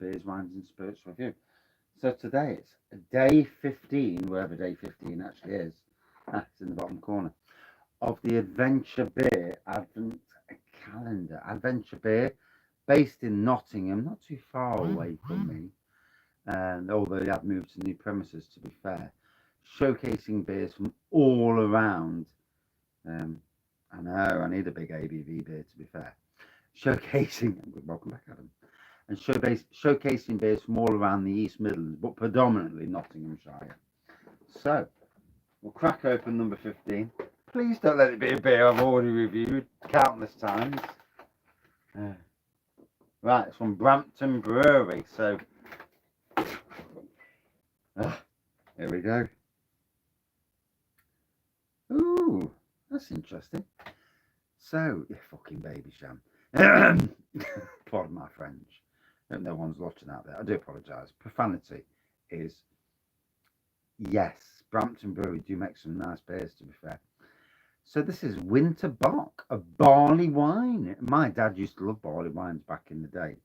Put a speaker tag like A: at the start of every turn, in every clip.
A: Beers, Wines and Spirits review. So today it's day 15, wherever day 15 actually is. It's in the bottom corner of the Adventure Beer Advent Calendar. Adventure Beer, based in Nottingham, not too far away from me. And although they have moved to new premises, to be fair, showcasing beers from all around. I know I need a big ABV beer, to be fair. Showcasing, welcome back, Adam, and showcasing beers from all around the East Midlands, but predominantly Nottinghamshire. So we'll crack open number 15. Please don't let it be a beer I've already reviewed countless times. Right, it's from Brampton Brewery. So here we go. Ooh, that's interesting. So, you fucking baby sham. Pardon my French. Hope no one's watching out there. I do apologise. Profanity is, yes, Brampton Brewery do make some nice beers, to be fair. So this is Winter Bock, a barley wine. My dad used to love barley wines back in the day.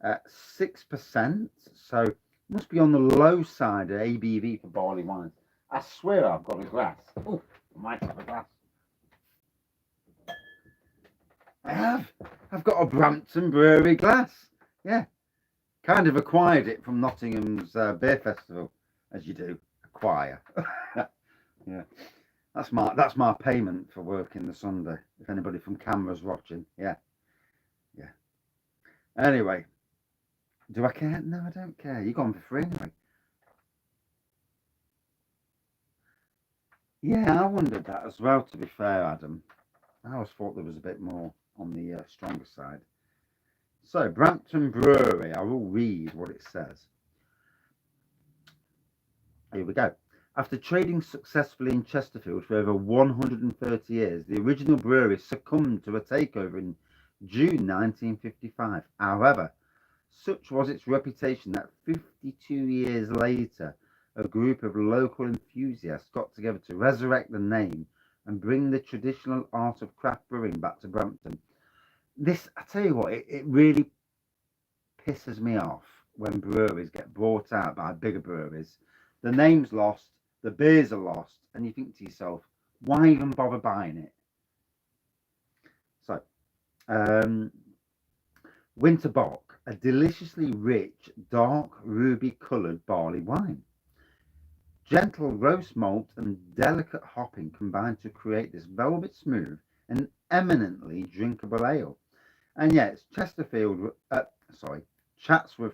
A: 6%, so must be on the low side of ABV for barley wines. I swear I've got a glass. Oh, I might have a glass. I have. I've got a Brampton Brewery glass. Yeah. Kind of acquired it from Nottingham's beer festival, as you do. Acquire. Yeah. That's my payment for working the Sunday. If anybody from camera's watching. Yeah. Yeah. Anyway. Do I care? No, I don't care. You're gone for free anyway. Yeah, I wondered that as well, to be fair, Adam. I always thought there was a bit more on the stronger side. So, Brampton Brewery, I will read what it says. Here we go. After trading successfully in Chesterfield for over 130 years, the original brewery succumbed to a takeover in June 1955. However, such was its reputation that 52 years later, a group of local enthusiasts got together to resurrect the name and bring the traditional art of craft brewing back to Brampton. This, I tell you what, it really pisses me off when breweries get bought out by bigger breweries. The name's lost, the beers are lost, and you think to yourself, why even bother buying it? So, Winter Bock, a deliciously rich, dark, ruby-coloured barley wine. Gentle roast malt and delicate hopping combine to create this velvet smooth and eminently drinkable ale. And yeah, it's Chatsworth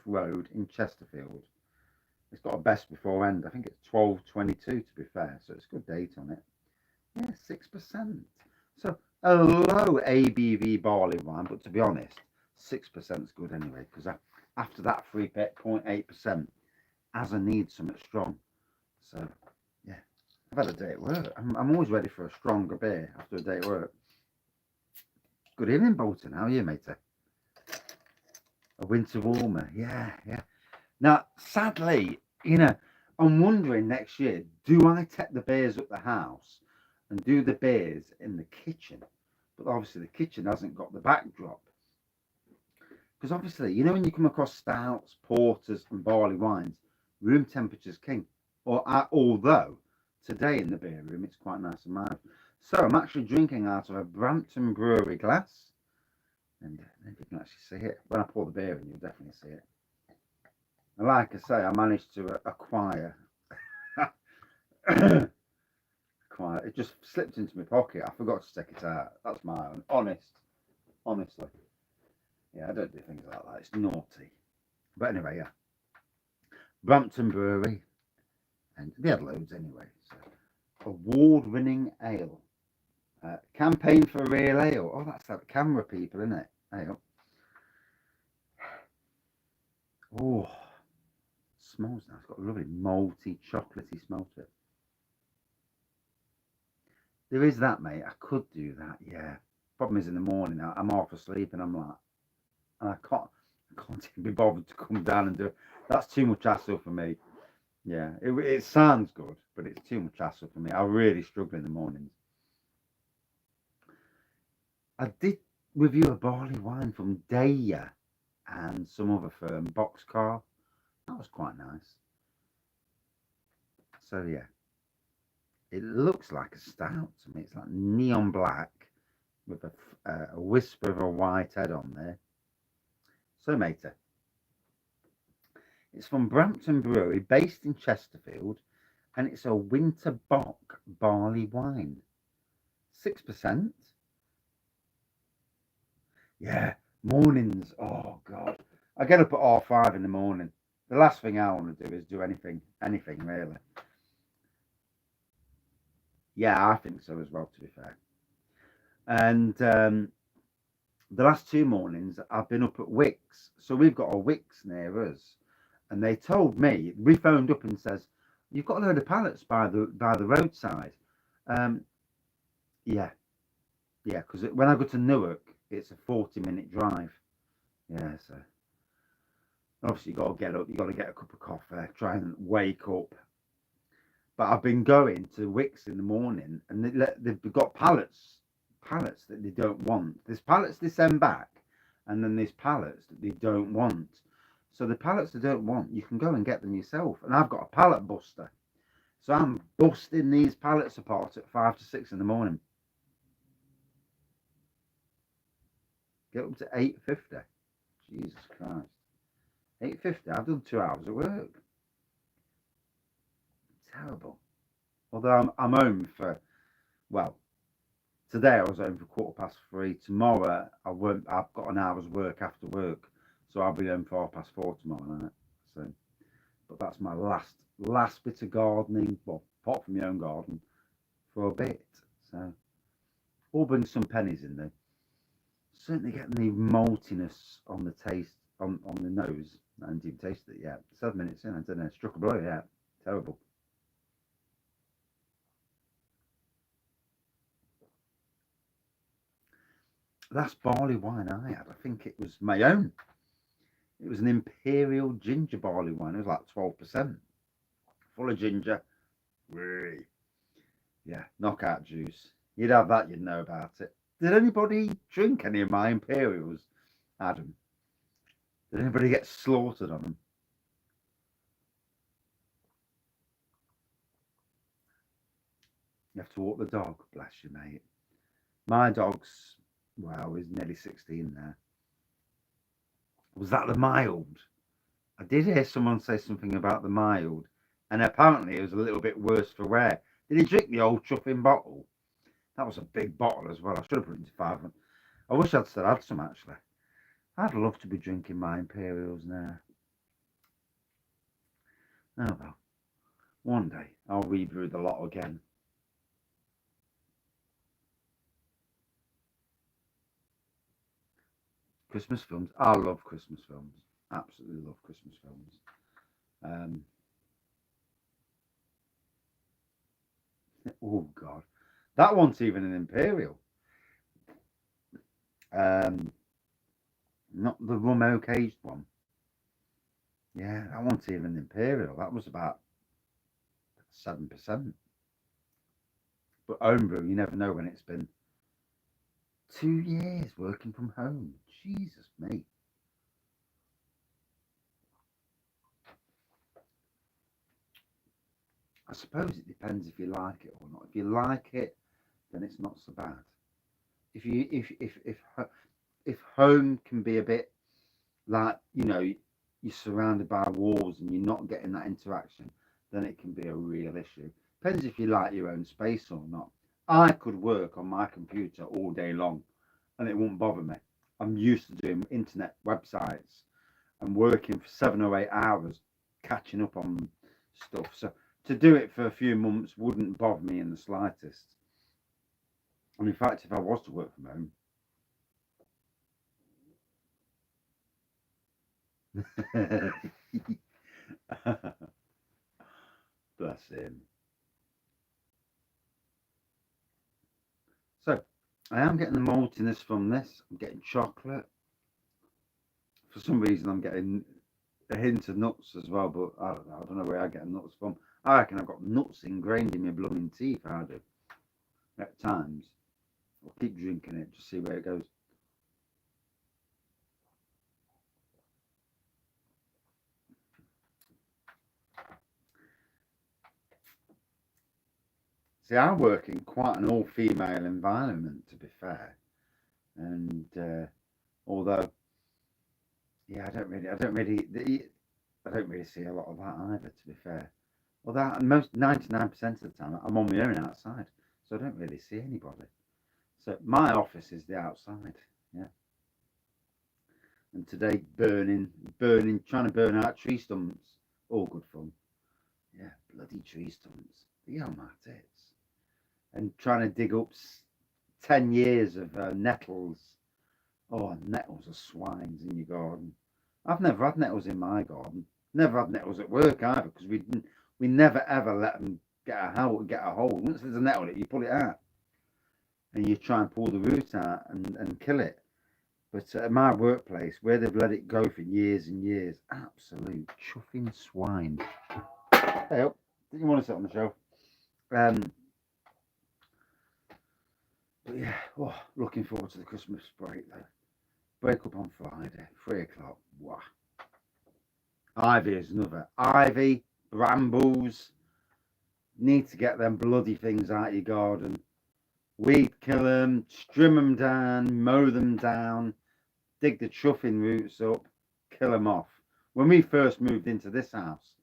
A: Road in Chesterfield. It's got a best before end. I think it's 12/22 to be fair, so it's a good date on it. Yeah, 6%. So a low ABV barley wine, but to be honest, 6% is good anyway, because after that 3.8%, as I need something strong. So yeah, I've had a day at work. I'm always ready for a stronger beer after a day at work. Good evening, Bolton. How are you, matey? A winter warmer. Yeah. Now, sadly, I'm wondering next year, do I take the beers up the house and do the beers in the kitchen? But obviously the kitchen hasn't got the backdrop. Because obviously, when you come across stouts, porters and barley wines, room temperature's king. Although today in the beer room, it's quite nice and mild. So I'm actually drinking out of a Brampton Brewery glass. And if you can actually see it, when I pour the beer in, you'll definitely see it. And like I say, I managed to acquire. It just slipped into my pocket. I forgot to take it out. That's my own. Honestly. Yeah, I don't do things like that. It's naughty. But anyway, yeah. Brampton Brewery. And they had loads anyway. So, award-winning ale. Campaign for real ale. Oh, that's that camera people, isn't it? Ale. Oh, smells nice. It's got a lovely malty, chocolatey smell to it. There is that, mate. I could do that, yeah. Problem is in the morning, I'm half asleep and I'm like, and I can't even be bothered to come down and do it. That's too much hassle for me. Yeah, it sounds good, but it's too much hassle for me. I really struggle in the mornings. I did review a barley wine from Daya and some other firm, Boxcar. That was quite nice. So yeah, it looks like a stout to me. It's like neon black with a whisper of a white head on there. So matey, it's from Brampton Brewery, based in Chesterfield, and it's a winter Bock barley wine. 6%. Yeah, mornings. Oh God, I get up at 5:30 in the morning. The last thing I want to do is do anything really. Yeah, I think so as well. To be fair, and the last 2 mornings I've been up at Wicks, so we've got a Wicks near us, and they told me we phoned up and says you've got a load of pallets by the roadside. Um, yeah, yeah, because when I go to Newark, it's a 40-minute drive. Yeah, so obviously you got to get up, you got to get a cup of coffee, try and wake up. But I've been going to Wicks in the morning, and they've got pallets that they don't want. There's pallets they send back, and then there's pallets that they don't want. So the pallets they don't want, you can go and get them yourself. And I've got a pallet buster, so I'm busting these pallets apart at 5 to 6 in the morning. Get up to 8:50. Jesus Christ, 8:50. I've done 2 hours of work. Terrible. Although I'm home for, well, today I was home for 3:15. Tomorrow I won't. I've got an hour's work after work, so I'll be home for 4:30 tomorrow night. So, but that's my last bit of gardening. Well, apart from my own garden, for a bit. So, all bring some pennies in there. Certainly getting the maltiness on the taste on the nose. I haven't even tasted it yet. 7 minutes in, I don't know. Struck a blow yet. Terrible. Last barley wine I had, I think it was my own. It was an imperial ginger barley wine. It was like 12%, full of ginger. Yeah, knockout juice. You'd have that, you'd know about it. Did anybody drink any of my imperials, Adam? Did anybody get slaughtered on them? You have to walk the dog, bless you, mate. My dog's, well, he's nearly 16 now. Was that the mild? I did hear someone say something about the mild, and apparently it was a little bit worse for wear. Did he drink the old chuffing bottle? That was a big bottle as well. I should have put it into 5. I wish I'd still had some actually. I'd love to be drinking my Imperials now. Oh well, one day I'll rebrew the lot again. Christmas films. I love Christmas films. Absolutely love Christmas films. Um, oh God, that one's even an Imperial. Um, Not the rum oak aged one. Yeah, that one's even Imperial. That was about 7%. But homebrew, you never know when it's been 2 years working from home. Jesus me. I suppose it depends if you like it or not. If you like it, then it's not so bad. If home can be a bit like, you're surrounded by walls and you're not getting that interaction, then it can be a real issue. Depends if you like your own space or not. I could work on my computer all day long and it won't bother me. I'm used to doing internet websites and working for 7 or 8 hours catching up on stuff. So to do it for a few months wouldn't bother me in the slightest. And in fact, if I was to work from home, bless him. So I am getting the maltiness from this. I'm getting chocolate. For some reason, I'm getting a hint of nuts as well, but I don't know. I don't know where I get nuts from. I reckon I've got nuts ingrained in my blooming teeth. I do at times. I'll keep drinking it, just see where it goes. See, I work in quite an all-female environment, to be fair, and although, yeah, I don't really see a lot of that either, to be fair. Although most 99% of the time I'm on my own outside, so I don't really see anybody. So my office is the outside, yeah. And today trying to burn out tree stumps, all good fun. Yeah, bloody tree stumps. They are my tits. And trying to dig up 10 years of nettles. Oh, nettles are swines in your garden. I've never had nettles in my garden. Never had nettles at work either, because we never ever let them get a hole. Once there's a nettle in it, you pull it out, and you try and pull the root out and kill it. But at my workplace, where they've let it go for years and years, absolute chuffing swine. Hey up, didn't you want to sit on the shelf? But yeah, oh, looking forward to the Christmas break though. Break up on Friday, 3 o'clock. Wow. Ivy is another. Ivy, brambles. Need to get them bloody things out of your garden. Weed kill them, trim them down, mow them down, dig the chuffing roots up, kill them off. When we first moved into this house,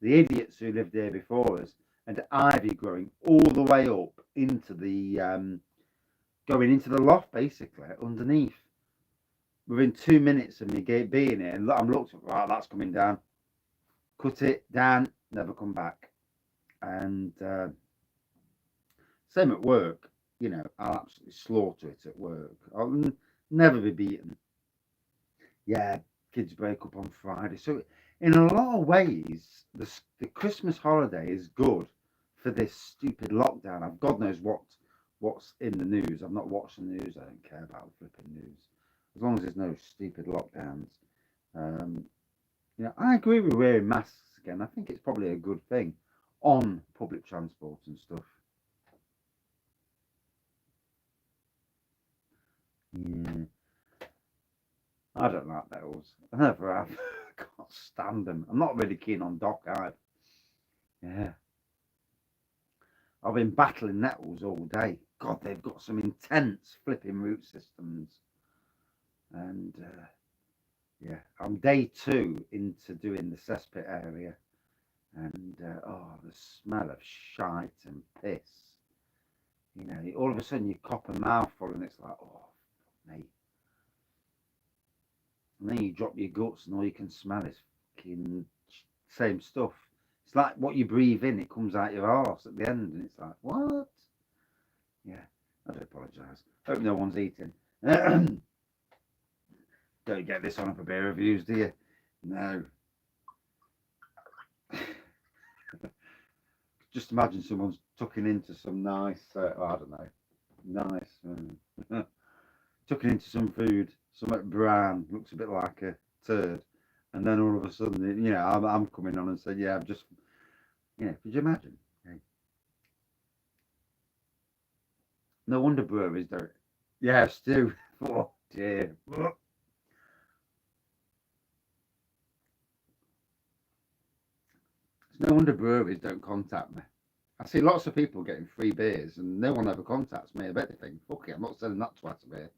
A: the idiots who lived there before us had ivy growing all the way up into the going into the loft, basically underneath. Within 2 minutes of me being here, I'm looked at, right, that's coming down. Cut it down, never come back. And same at work, you know, I'll absolutely slaughter it at work. I'll never be beaten. Yeah, kids break up on Friday. So, in a lot of ways, the Christmas holiday is good for this stupid lockdown. God knows what's in the news. I've not watched the news. I don't care about flipping news. As long as there's no stupid lockdowns. You know, I agree with wearing masks again. I think it's probably a good thing on public transport and stuff. Yeah. I don't like those. I never have. I can't stand them. I'm not really keen on Dock either. Yeah. I've been battling nettles all day. God, they've got some intense flipping root systems. And yeah, I'm day 2 into doing the cesspit area. And oh, the smell of shite and piss. You know, all of a sudden you cop a mouthful and it's like, oh, mate. And then you drop your guts and all you can smell is fucking same stuff. It's like what you breathe in, it comes out your arse at the end, and it's like, what? Yeah, I do apologise. Hope no one's eating. Don't get this on for beer reviews, do you? No. Just imagine someone's tucking into some nice, I don't know, nice, tucking into some food, something brown, looks a bit like a turd, and then all of a sudden, you know, I'm coming on and saying, yeah, I'm just, you know, could you imagine? Hey. No wonder breweries don't. Yeah, stew. Oh dear. It's no wonder breweries don't contact me. I see lots of people getting free beers and no one ever contacts me. I bet they think, fuck it, I'm not selling that twice a beer.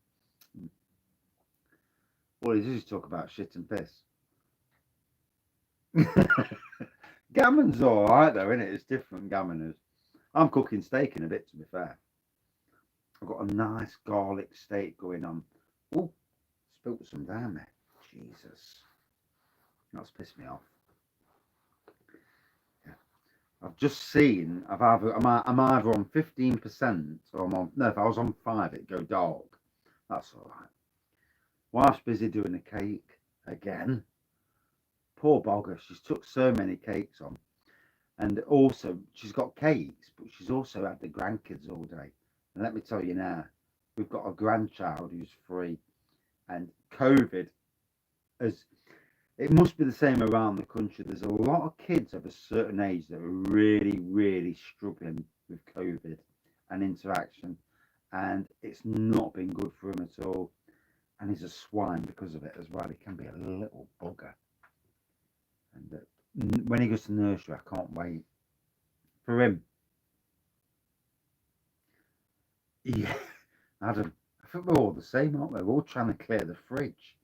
A: All he does is talk about shit and piss. Gammon's alright though, isn't it? It's different gammoners. I'm cooking steak in a bit, to be fair. I've got a nice garlic steak going on. Oh, spilt some down there. Jesus. That's pissed me off. Yeah. I've just seen, I'm either on 15% or I'm on, no, if I was on 5, it'd go dark. That's alright. Wife's busy doing a cake again. Poor bogger, she's took so many cakes on. And also, she's got cakes, but she's also had the grandkids all day. And let me tell you now, we've got a grandchild who's 3, and COVID has. It must be the same around the country. There's a lot of kids of a certain age that are really, really struggling with COVID and interaction, and it's not been good for him at all. And he's a swine because of it as well. He can be a little bugger. And when he goes to nursery, I can't wait for him. Yeah, Adam, I think we're all the same, aren't we? We're all trying to clear the fridge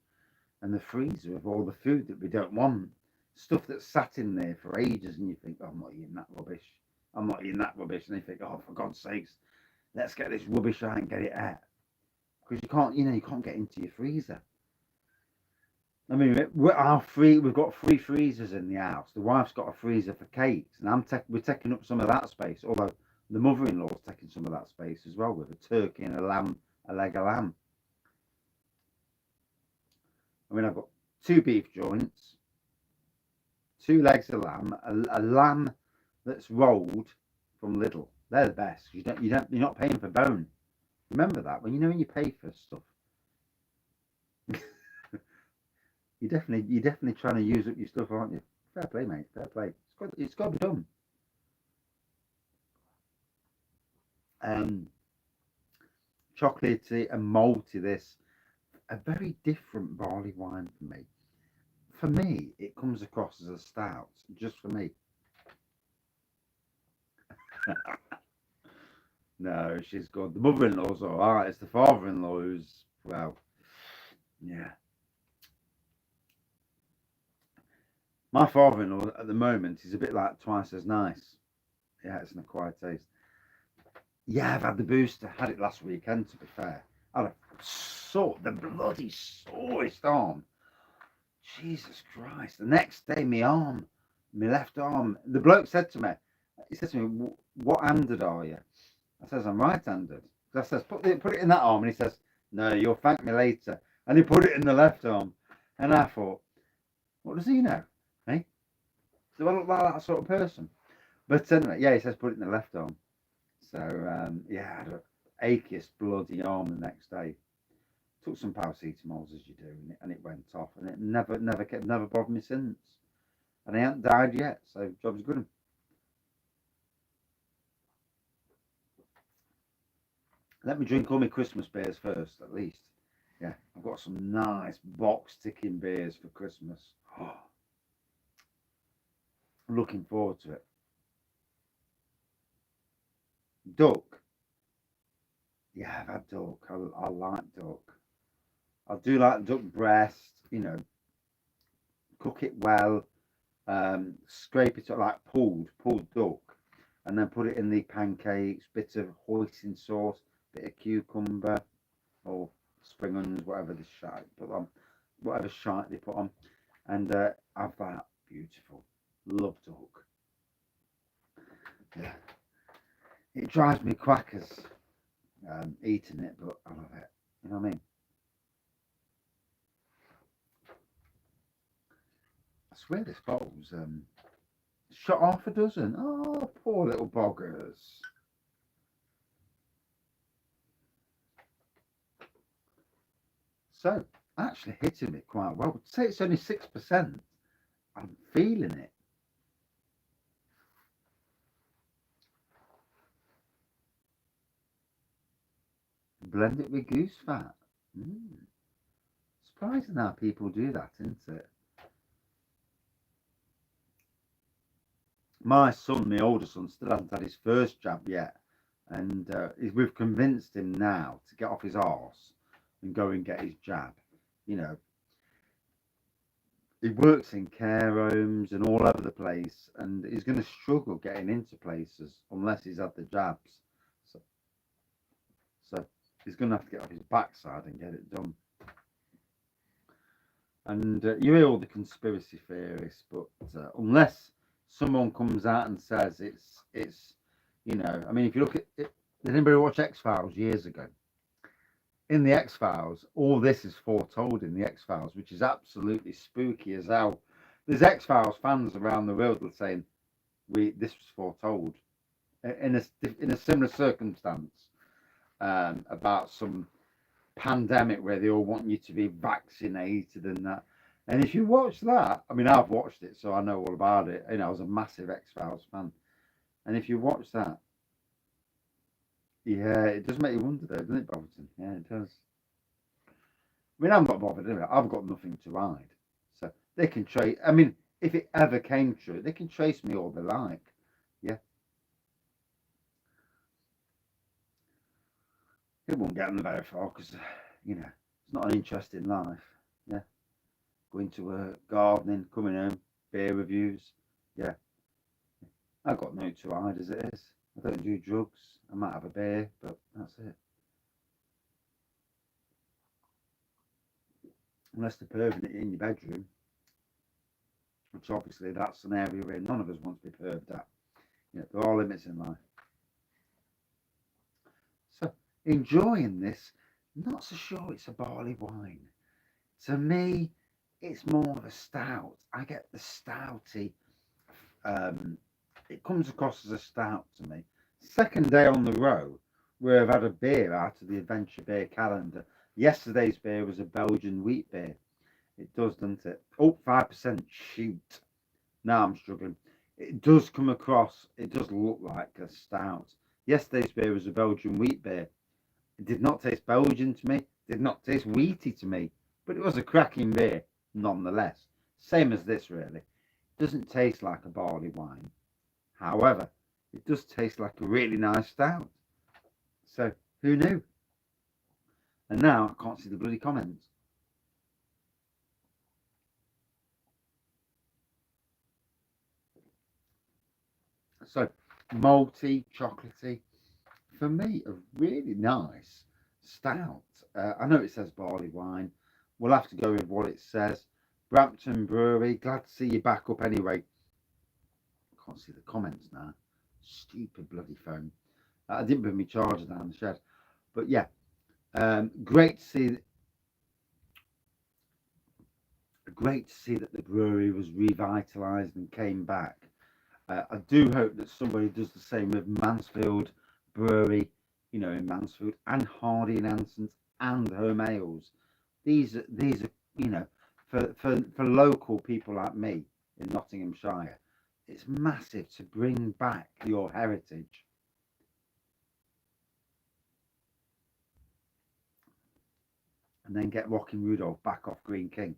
A: and the freezer of all the food that we don't want. Stuff that's sat in there for ages, and you think, oh, I'm not eating that rubbish. I'm not eating that rubbish. And you think, oh, for God's sakes, let's get this rubbish out and get it out. Because you can't, you can't get into your freezer. I mean, we've got 3 freezers in the house. The wife's got a freezer for cakes, and we're taking up some of that space. Although the mother-in-law's taking some of that space as well, with a turkey and a leg of lamb. I mean, I've got 2 beef joints, 2 legs of lamb, a lamb that's rolled from Lidl. They're the best. You're not paying for bone. Remember that when you pay for stuff. You're definitely trying to use up your stuff, aren't you? Fair play, mate. Fair play. It's got to be done. Chocolatey and malty. This a very different barley wine for me. For me, it comes across as a stout. Just for me. No, she's good. The mother-in-law's all right. It's the father-in-law who's well, yeah. My father-in-law at the moment is a bit like twice as nice. Yeah, it's an acquired taste. Yeah, I've had the booster. Had it last weekend, to be fair. I had the bloody sorest arm. Jesus Christ. The next day, my left arm, the bloke said to me, what handed are you? I says, I'm right-handed. I says, put it in that arm. And he says, no, you'll thank me later. And he put it in the left arm. And I thought, what does he know? Eh? Do I look like that sort of person? But anyway, yeah, he says, put it in the left arm. So, yeah, I had an achiest bloody arm the next day. Took some paracetamols as you do, and it went off. And it never bothered me since. And I haven't died yet, so job's good. Let me drink all my Christmas beers first, at least. Yeah, I've got some nice box ticking beers for Christmas. Oh, I'm looking forward to it. Duck. Yeah, I've had duck. I like duck. I do like duck breast, cook it well, scrape it up like pulled duck, and then put it in the pancakes, bit of hoisin sauce, bit of cucumber or spring onions, whatever the shite put on, whatever shite they put on, and have that. Beautiful. Love duck. Yeah, it drives me crackers eating it, but I love it. You know what I mean? I swear this bottle's shot half a dozen. Oh, poor little boggers. So, actually hitting it quite well. I'd say it's only 6%. I'm feeling it. Blend it with goose fat. Surprising how people do that, isn't it? My son, my older son, still hasn't had his first jab yet. And we've convinced him now to get off his arse and go and get his jab. You know, he works in care homes and all over the place, and he's going to struggle getting into places unless he's had the jabs. So, so he's going to have to get off his backside and get it done. And you hear all the conspiracy theorists, but unless someone comes out and says it's I mean, if you look at it, did anybody watch X Files years ago? In the X Files, all this is foretold in the X Files, which is absolutely spooky as hell. There's X Files fans around the world that are saying this was foretold in a similar circumstance about some pandemic where they all want you to be vaccinated and that. And if you watch that, I mean, I've watched it, so I know all about it. I was a massive X Files fan, and if you watch that, yeah, it does make you wonder, though, doesn't it, Bobbington? Yeah, it does. I mean, I'm not bothered anyway. I've got nothing to hide, so they can trace. I mean, if it ever came true, they can trace me all they like. Yeah. it won't get them very far because, it's not an interesting life. Yeah, going to work, gardening, coming home, beer reviews. Yeah, I've got no to hide as it is. I don't do drugs. I might have a beer, but that's it. Unless they're perving it in your bedroom, which obviously that's an area where none of us want to be perved at. There are limits in life. So, enjoying this, not so sure it's a barley wine. To me, it's more of a stout. I get the stouty. Um, it comes across as a stout to me. Second day on the row where I've had a beer out of the Adventure Beer calendar. Yesterday's beer was a Belgian wheat beer. It does, doesn't it? Oh, 5%. Shoot. Now I'm struggling. It does come across, it does look like a stout. Yesterday's beer was a Belgian wheat beer. It did not taste Belgian to me, did not taste wheaty to me, but it was a cracking beer nonetheless. Same as this, really. It doesn't taste like a barley wine. However, it does taste like a really nice stout. So, who knew? And now I can't see the bloody comments. So, malty, chocolatey. For me, a really nice stout. I know it says barley wine. We'll have to go with what it says. Brampton Brewery. Glad to see you back up anyway. Can't see the comments now. Stupid bloody phone. I didn't bring my charger down the shed. But yeah, great to see. Great to see that the brewery was revitalised and came back. I do hope that somebody does the same with Mansfield Brewery, in Mansfield, and Hardy and Anson's and Home Ales. These are, for local people like me in Nottinghamshire, it's massive to bring back your heritage. And then get Rocking Rudolph back off Green King,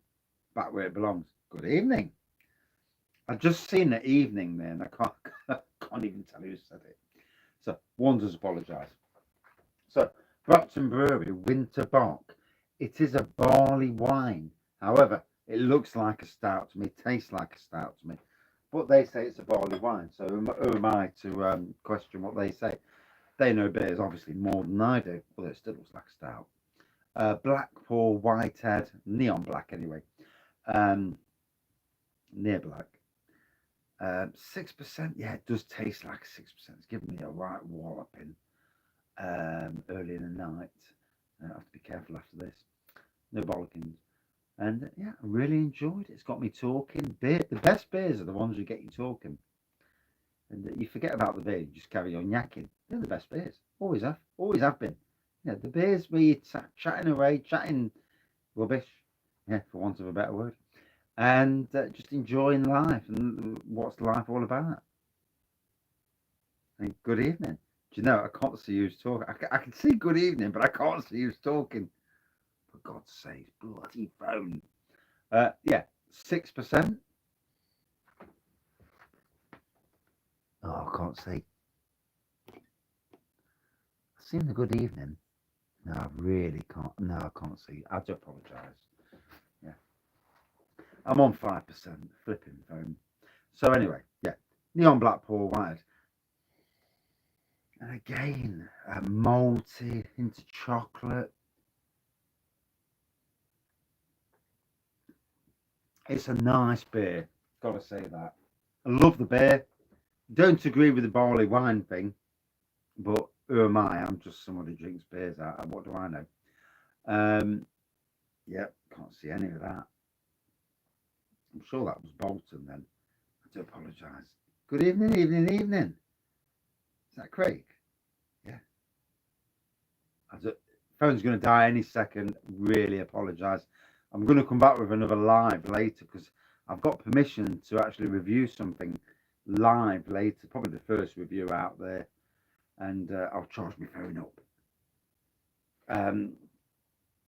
A: back where it belongs. Good evening. I've just seen the evening there, and I can't even tell who said it. So, one does apologise. So, Brampton Brewery, Winter Bock. It is a barley wine. However, it looks like a stout to me, tastes like a stout to me. But they say it's a barley wine. So, who am I to question what they say? They know beers, obviously, more than I do. Although it still looks like a stout. Blackpool, Whitehead, neon black anyway. Near black. 6%, yeah, it does taste like 6%. It's giving me a right walloping early in the night. I have to be careful after this. No bollockings. And yeah, I really enjoyed it. It's got me talking. The best beers are the ones that get you talking. And you forget about the beer, you just carry on yakking. They're the best beers. Always have been. The beers where you're chatting away, chatting rubbish, for want of a better word, and just enjoying life and what's life all about. And good evening. Do you know, I can't see who's talking. I can see good evening, but I can't see who's talking. For God's sake, bloody phone. Yeah, 6%. Oh, I can't see. I've seen the good evening. No, I really can't. No, I can't see. I do apologise. Yeah. I'm on 5%. Flipping phone. So anyway, yeah. Neon Blackpool White. And again, malty into chocolate. It's a nice beer. Gotta say that. I love the beer. Don't agree with the barley wine thing, but who am I? I'm just someone who drinks beers. What do I know? Yep, can't see any of that. I'm sure that was Bolton then. I do apologise. Good evening, evening. Is that Craig? Yeah. Phone's going to die any second. Really apologise. I'm going to come back with another live later because I've got permission to actually review something live later. Probably the first review out there. And I'll charge my phone up.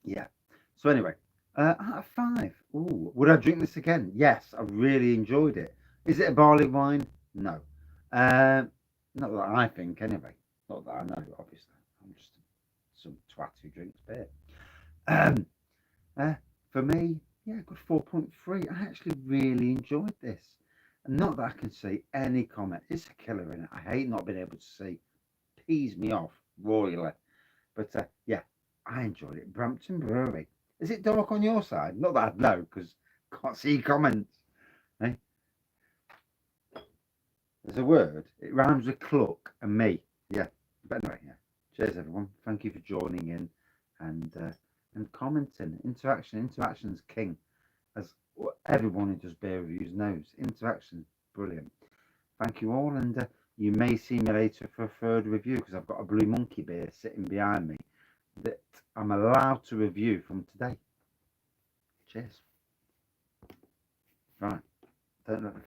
A: Yeah. So anyway, out of 5. Ooh, would I drink this again? Yes, I really enjoyed it. Is it a barley wine? No. Not that I think, anyway. Not that I know, obviously. I'm just some twat who drinks beer. For me, yeah, good 4.3. I actually really enjoyed this. And not that I can see any comment. It's a killer in it. I hate not being able to see. Pees me off royally. But yeah, I enjoyed it. Brampton Brewery. Is it dark on your side? Not that I know, because can't see comments. Eh? There's a word. It rhymes with cluck and me. Yeah. But anyway, yeah. Cheers, everyone. Thank you for joining in and commenting. Interaction's king, as everyone who does beer reviews knows. Interaction's brilliant. Thank you all, and you may see me later for a further review, because I've got a Blue Monkey beer sitting behind me that I'm allowed to review from today. Cheers. Right. Don't let